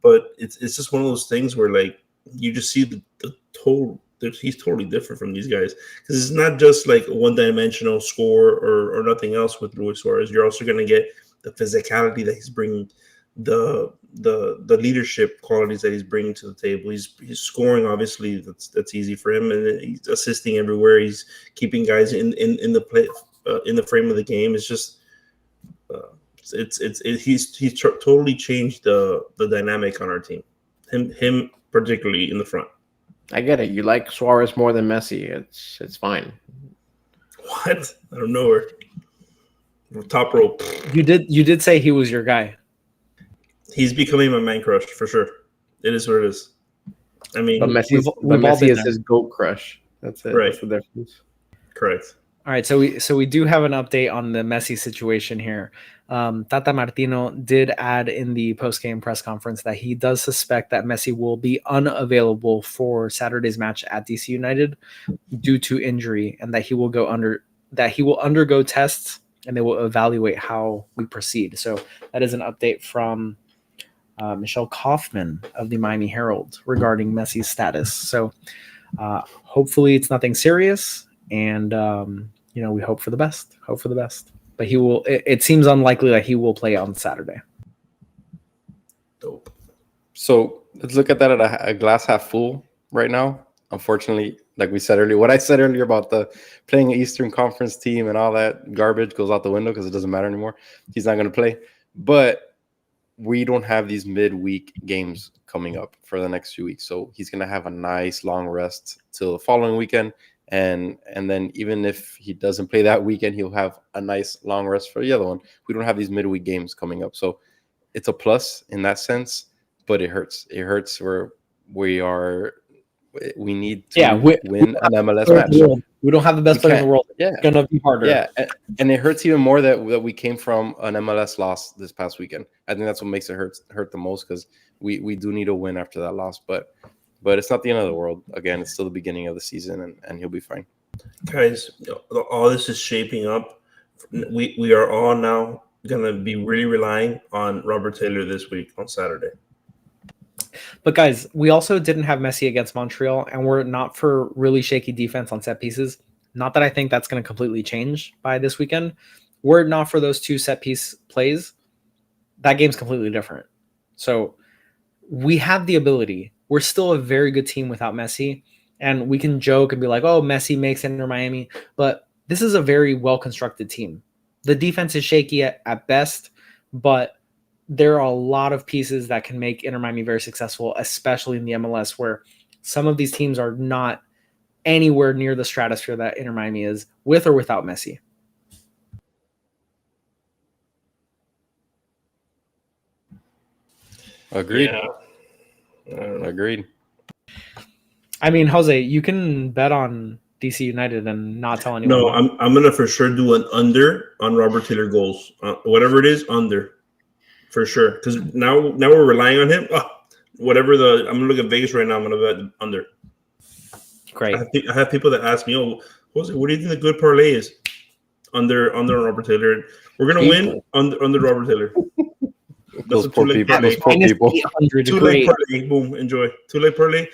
But it's just one of those things where like you just see the total. He's totally different from these guys because it's not just like a one-dimensional score or nothing else with Luis Suarez. You're also going to get the physicality that he's bringing, the leadership qualities that he's bringing to the table. He's scoring, obviously. That's easy for him, and he's assisting everywhere. He's keeping guys in the play in the frame of the game. It's just he's totally changed the dynamic on our team. Him particularly in the front. I get it. You like Suarez more than Messi. It's fine. What? I don't know her. Top rope. You did say he was your guy. He's becoming my man crush for sure. It is what it is. I mean, but Messi is his GOAT crush. That's it. Right. That's the difference. Correct. All right, so we do have an update on the Messi situation here. Tata Martino did add in the post-game press conference that he does suspect that Messi will be unavailable for Saturday's match at DC United due to injury, and that he will undergo tests and they will evaluate how we proceed. So that is an update from Michelle Kaufman of the Miami Herald regarding Messi's status. So hopefully it's nothing serious. And, we hope for the best. But he will. It seems unlikely that he will play on Saturday. Dope. So let's look at that at a glass half full right now. Unfortunately, like we said earlier, what I said earlier about the playing an Eastern Conference team and all that garbage goes out the window because it doesn't matter anymore. He's not going to play. But we don't have these midweek games coming up for the next few weeks. So he's going to have a nice long rest till the following weekend. And then even if he doesn't play that weekend, he'll have a nice long rest for the other one. We don't have these midweek games coming up. So it's a plus in that sense, but it hurts. It hurts where we need to win an MLS match. We don't have the best player in the world. It's going to be harder. Yeah, and it hurts even more that we came from an MLS loss this past weekend. I think that's what makes it hurt the most because we do need a win after that loss. But it's not the end of the world. Again, it's still the beginning of the season, and he'll be fine. Guys, all this is shaping up. We are all now going to be really relying on Robert Taylor this week on Saturday. But guys, we also didn't have Messi against Montreal, and we're not for really shaky defense on set pieces. Not that I think that's going to completely change by this weekend. Were it not for those two set piece plays, that game's completely different. So we have the ability. We're still a very good team without Messi, and we can joke and be like, oh, Messi makes Inter Miami, but this is a very well-constructed team. The defense is shaky at best, but there are a lot of pieces that can make Inter Miami very successful, especially in the MLS, where some of these teams are not anywhere near the stratosphere that Inter Miami is, with or without Messi. Agreed. Yeah. Agreed. I mean, Jose, you can bet on DC United and not tell anyone. No, I'm gonna for sure do an under on Robert Taylor goals. Whatever it is, under for sure. Because now we're relying on him. I'm gonna look at Vegas right now. I'm gonna bet under. Great. I have people that ask me, "Oh, Jose, what do you think the good parlay is?" Under Robert Taylor. We're gonna win under Robert Taylor. Those poor people. Two-leg parlay. Boom. Enjoy. Two-leg parlay.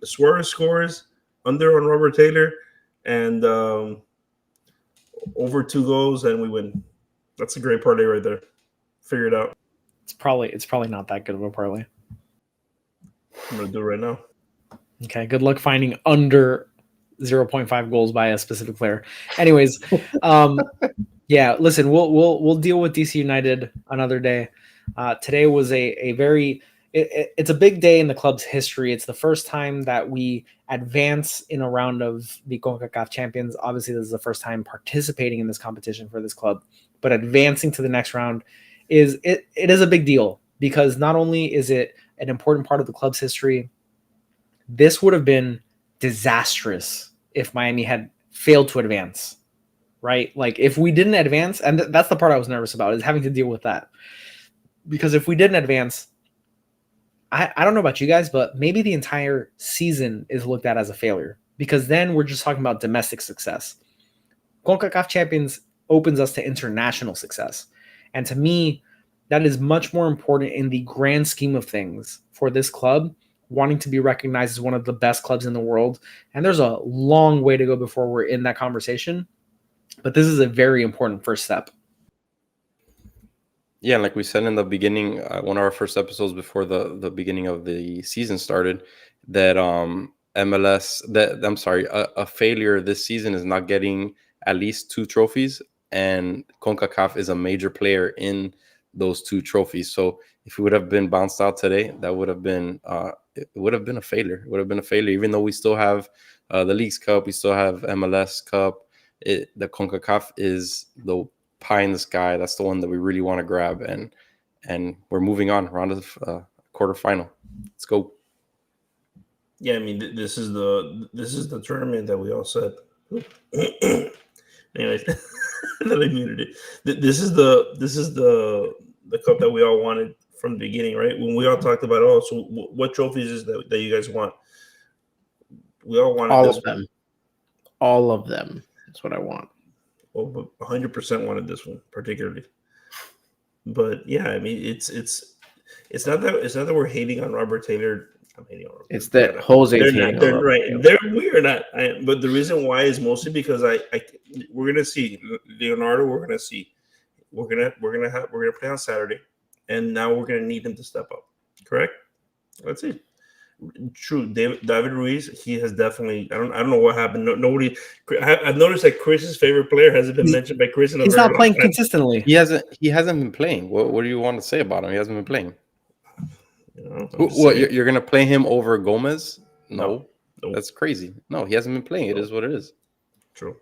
Suarez scores under on Robert Taylor, and over 2 goals, and we win. That's a great parlay right there. Figure it out. It's probably not that good of a parlay. I'm gonna do it right now. Okay. Good luck finding under 0.5 goals by a specific player. Anyways, yeah. Listen, we'll deal with DC United another day. Today was it's a big day in the club's history. It's the first time that we advance in a round of the CONCACAF Champions. Obviously, this is the first time participating in this competition for this club, but advancing to the next round is a big deal, because not only is it an important part of the club's history, this would have been disastrous if Miami had failed to advance, right? Like if we didn't advance, and that's the part I was nervous about, is having to deal with that. Because if we didn't advance, I don't know about you guys, but maybe the entire season is looked at as a failure, because then we're just talking about domestic success. CONCACAF Champions opens us to international success. And to me, that is much more important in the grand scheme of things for this club, wanting to be recognized as one of the best clubs in the world. And there's a long way to go before we're in that conversation, but this is a very important first step. Yeah, like we said in the beginning, one of our first episodes before the beginning of the season started, that a failure this season is not getting at least 2 trophies, and CONCACAF is a major player in those 2 trophies. So if we would have been bounced out today, that would have been it would have been a failure. It would have been a failure, even though we still have the Leagues Cup, we still have MLS Cup. The CONCACAF is the pie in the sky. That's the one that we really want to grab, and we're moving on round of quarterfinal. Let's go. Yeah, I mean, this is the tournament that we all said. Anyways, that I muted it. This is the cup that we all wanted from the beginning, right? When we all talked about, so what trophies is that you guys want? We all wanted all this of them. All of them. That's what I want. Well, but 100% wanted this one particularly. But yeah, I mean, it's not that we're hating on Robert Taylor. I'm hating on Robert. It's that Jose's hating on Robert Taylor. We are not. But the reason why is mostly because we're gonna see Leonardo. We're gonna see. We're gonna play on Saturday, and now we're gonna need him to step up. Correct? Let's see. True, David Ruiz. He has definitely. I don't know what happened. Nobody. I've noticed that Chris's favorite player hasn't been mentioned by Chris. He's not playing consistently. He hasn't been playing. What do you want to say about him? He hasn't been playing. What you're gonna play him over Gomez? No. That's crazy. No, he hasn't been playing. It is what it is. True.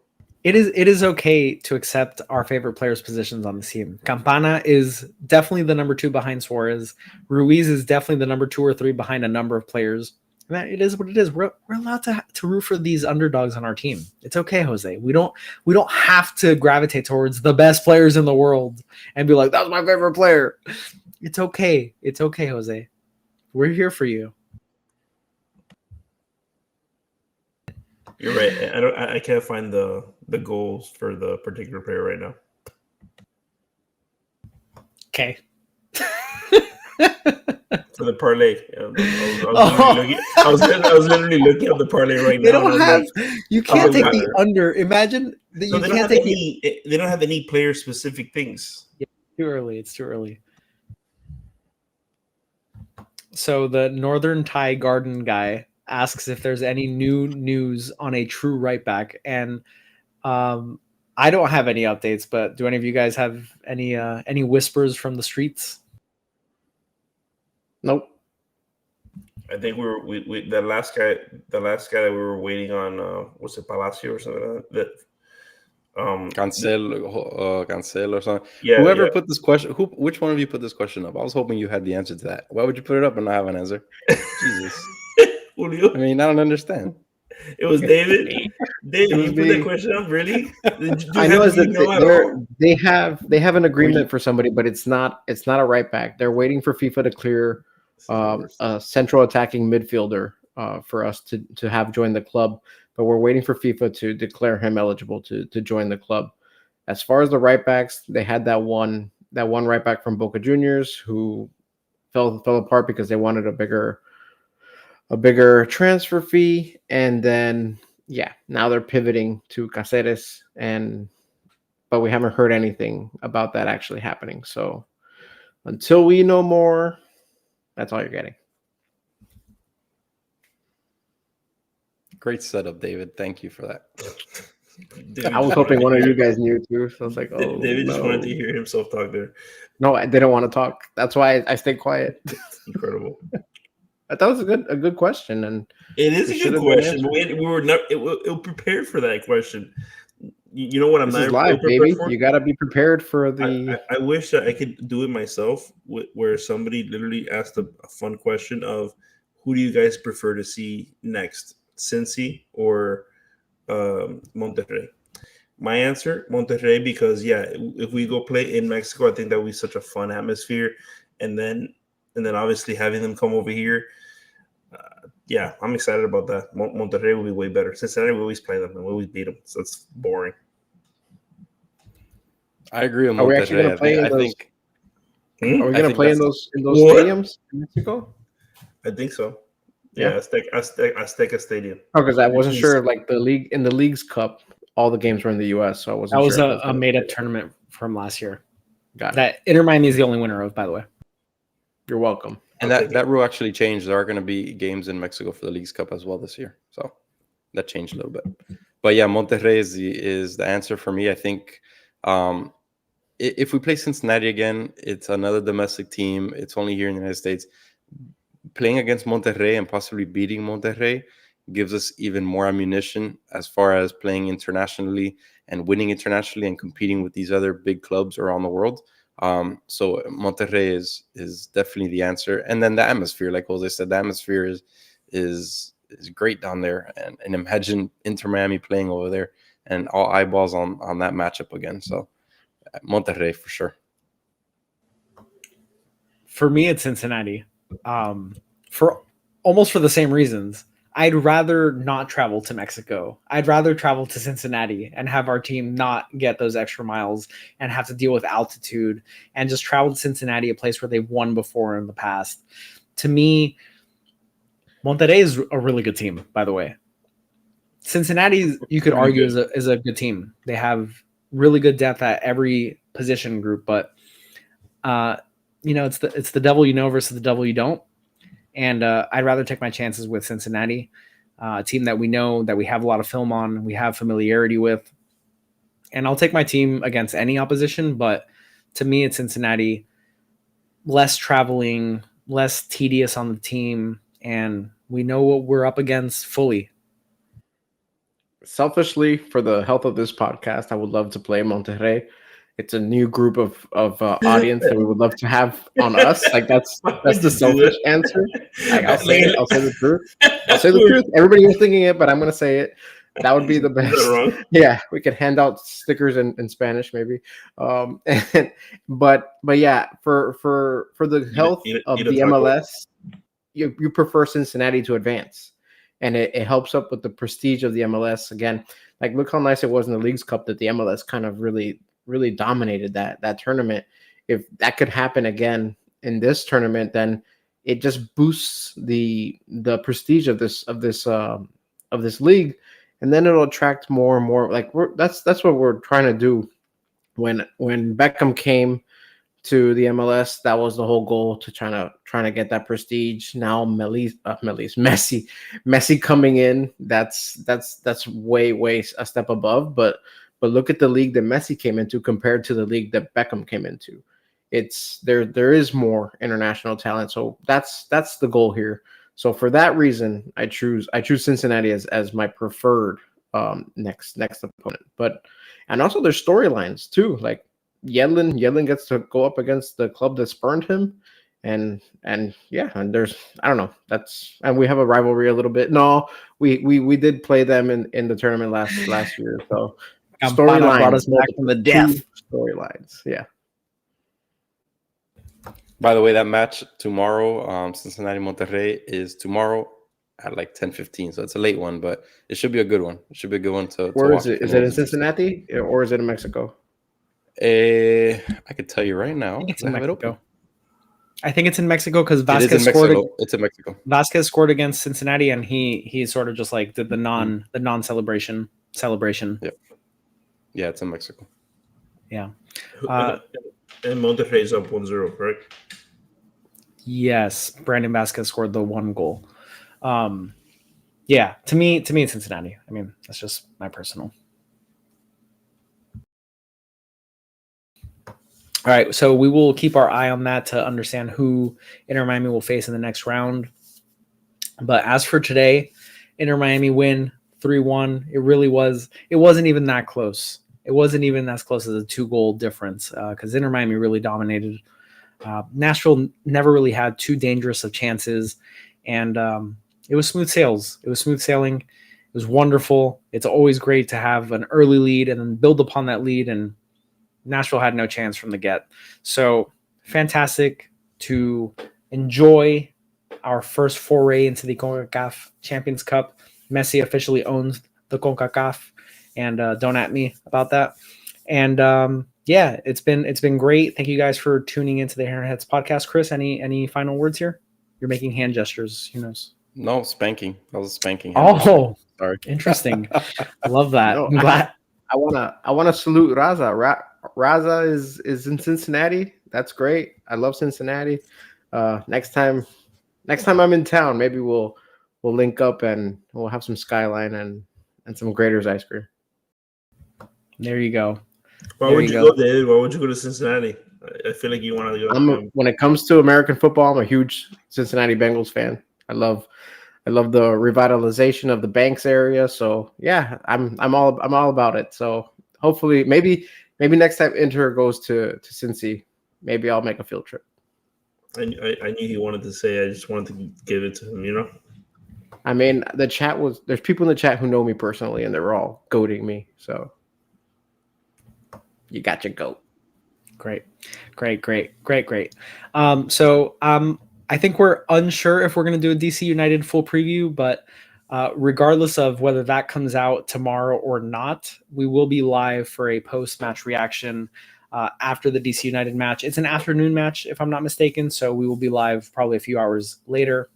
It is okay to accept our favorite players' positions on the team. Campana is definitely the number 2 behind Suarez. Ruiz is definitely the number 2 or 3 behind a number of players. And it is what it is. We're allowed to root for these underdogs on our team. It's okay, Jose. We don't have to gravitate towards the best players in the world and be like, that's my favorite player. It's okay. It's okay, Jose. We're here for you. You're right. I can't find the goals for the particular player right now. Okay. For the parlay, I was literally looking at the parlay right now. They don't have. You can't take the under. Imagine that so you they can't don't have take they don't have any player specific things. Yeah, too early. It's too early. So the Northern Thai Garden guy asks if there's any new news on a true right back, and I don't have any updates. But do any of you guys have any whispers from the streets? Nope. I think we the last guy that we were waiting on was it Palacio or something like that. Cancel or something. Yeah, Whoever put this question, which one of you put this question up? I was hoping you had the answer to that. Why would you put it up and not have an answer? Jesus. Julio? I mean, I don't understand. It was David. David, you put that question up, really? I know that they have an agreement for somebody, but it's not a right back. They're waiting for FIFA to clear a central attacking midfielder for us to have joined the club. But we're waiting for FIFA to declare him eligible to join the club. As far as the right backs, they had that one right back from Boca Juniors who fell apart because they wanted a bigger transfer fee, and then now they're pivoting to Cáceres, but we haven't heard anything about that actually happening. So until we know more, that's all you're getting. Great setup, David. Thank you for that. I was hoping one of you guys knew too, so I was like, "Oh, David just wanted to hear himself talk there." No, I didn't want to talk. That's why I stayed quiet. Incredible. I thought it was a good question, and it is a good question. We were not prepared for that question. You know what? I'm this not is live, baby. You got to be prepared for the. I wish that I could do it myself, where somebody literally asked a fun question of, "Who do you guys prefer to see next, Cincy or Monterrey?" My answer, Monterrey, because if we go play in Mexico, I think that would be such a fun atmosphere, and then obviously having them come over here. I'm excited about that. Monterrey will be way better. Cincinnati, we always play them and we always beat them, so it's boring. I agree with Monterrey. Are we actually going to play in those? Are we going to play in those stadiums in Mexico? I think so. Yeah, Azteca Stadium. Oh, because I wasn't sure. Like the League's Cup, all the games were in the U.S., so I wasn't. That was sure a made-up tournament from last year. Got it. That Inter Miami is the only winner of, by the way. You're welcome. And that rule actually changed. There are going to be games in Mexico for the League's Cup as well this year. So that changed a little bit. But yeah, Monterrey is the answer for me. I think if we play Cincinnati again, it's another domestic team. It's only here in the United States. Playing against Monterrey and possibly beating Monterrey gives us even more ammunition as far as playing internationally and winning internationally and competing with these other big clubs around the world. So Monterrey is definitely the answer. And then the atmosphere, like Jose said, the atmosphere is great down there. And imagine Inter Miami playing over there and all eyeballs on that matchup again. So Monterrey for sure. For me, it's Cincinnati. For the same reasons. I'd rather not travel to Mexico. I'd rather travel to Cincinnati and have our team not get those extra miles and have to deal with altitude and just travel to Cincinnati, a place where they've won before in the past. To me, Monterrey is a really good team, by the way. Cincinnati, you could argue, is a good team. They have really good depth at every position group, but it's the devil you know versus the devil you don't. And I'd rather take my chances with Cincinnati, a team that we know, that we have a lot of film on, we have familiarity with. And I'll take my team against any opposition, but to me, it's Cincinnati. Less traveling, less tedious on the team, and we know what we're up against fully. Selfishly, for the health of this podcast, I would love to play Monterrey. It's a new group of audience that we would love to have on us. Like that's the selfish answer. I'll say it. I'll say the truth. I'll say the truth. Everybody was thinking it, but I'm gonna say it. That would be the best. Yeah, we could hand out stickers in Spanish maybe. But yeah, for the health of the MLS, you prefer Cincinnati to advance. and it helps up with the prestige of the MLS again. Like, look how nice it was in the Leagues Cup that the MLS kind of really dominated that tournament. If that could happen again in this tournament, then it just boosts the prestige of this league, and then it'll attract more and more. Like, that's what we're trying to do. When Beckham came to the MLS, that was the whole goal, to trying to get that prestige. Now Messi coming in, that's way a step above. But look at the league that Messi came into compared to the league that Beckham came into. It's there is more international talent, so that's the goal here. So for that reason, I choose Cincinnati as my preferred next opponent. And also there's storylines too. Like Yedlin gets to go up against the club that spurned him, and there's, I don't know, and we have a rivalry a little bit. No, we did play them in the tournament last year. So storylines brought us back from the death. Storylines, yeah. By the way, that match tomorrow, Cincinnati Monterrey, is tomorrow at like 10:15. So it's a late one, but it should be a good one. It should be a good one to Where watch. is it? Is it in Cincinnati or is it in Mexico? I could tell you right now. I think it's in Mexico. I think it's in Mexico because Vasquez scored. It's in Mexico. Vasquez scored against Cincinnati, and he sort of just like did the non celebration. Yep. Yeah, it's in Mexico. Yeah. And Monterrey is up 1-0, correct? Yes, Brandon Vasquez scored the one goal. Yeah, to me, it's Cincinnati. I mean, that's just my personal. All right, so we will keep our eye on that to understand who Inter Miami will face in the next round. But as for today, Inter Miami win 3-1. It wasn't even that close. It wasn't even as close as a 2-goal difference because Inter Miami really dominated. Nashville never really had too dangerous of chances, and it was smooth sails. It was smooth sailing. It was wonderful. It's always great to have an early lead and then build upon that lead, and Nashville had no chance from the get. So fantastic to enjoy our first foray into the CONCACAF Champions Cup. Messi officially owns the CONCACAF. And don't at me about that. And it's been great. Thank you guys for tuning into the Heron Heads podcast. Chris, any final words here? You're making hand gestures. Who knows? No, spanking. That was a spanking. Oh, sorry. Interesting. I love that. No, I'm glad. I wanna salute Raza. Raza is in Cincinnati. That's great. I love Cincinnati. Next time I'm in town, maybe we'll link up and we'll have some Skyline and some Grater's ice cream. There you go. Why would you go, David? Why would you go to Cincinnati? I feel like you want to go. When it comes to American football, I'm a huge Cincinnati Bengals fan. I love the revitalization of the Banks area. So yeah, I'm all about it. So hopefully, maybe next time Inter goes to Cincy, maybe I'll make a field trip. I knew he wanted to say. I just wanted to give it to him. You know. I mean, there's people in the chat who know me personally, and they're all goating me. So you got your goat. Great. So I think we're unsure if we're going to do a DC United full preview, but regardless of whether that comes out tomorrow or not, we will be live for a post-match reaction after the DC United match. It's an afternoon match, if I'm not mistaken, so we will be live probably a few hours later.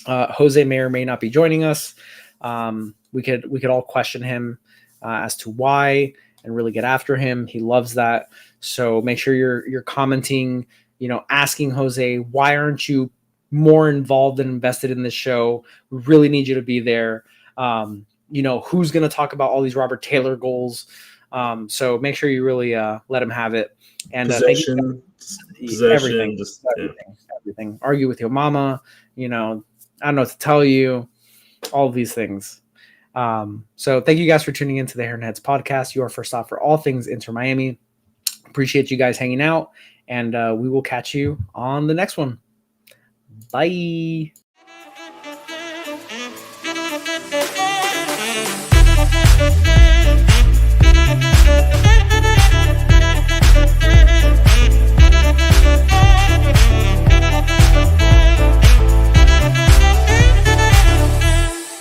Jose may or may not be joining us. We could all question him as to why and really get after him. He loves that. So make sure you're commenting, asking Jose, why aren't you more involved and invested in this show? We really need you to be there. Who's going to talk about all these Robert Taylor goals? So make sure you really let him have it. And possession, everything. Argue with your mama, I don't know what to tell you, all of these things. So thank you guys for tuning into the Heron Heads podcast, your first stop for all things Inter Miami. Appreciate you guys hanging out, and we will catch you on the next one. Bye. We'll be right back.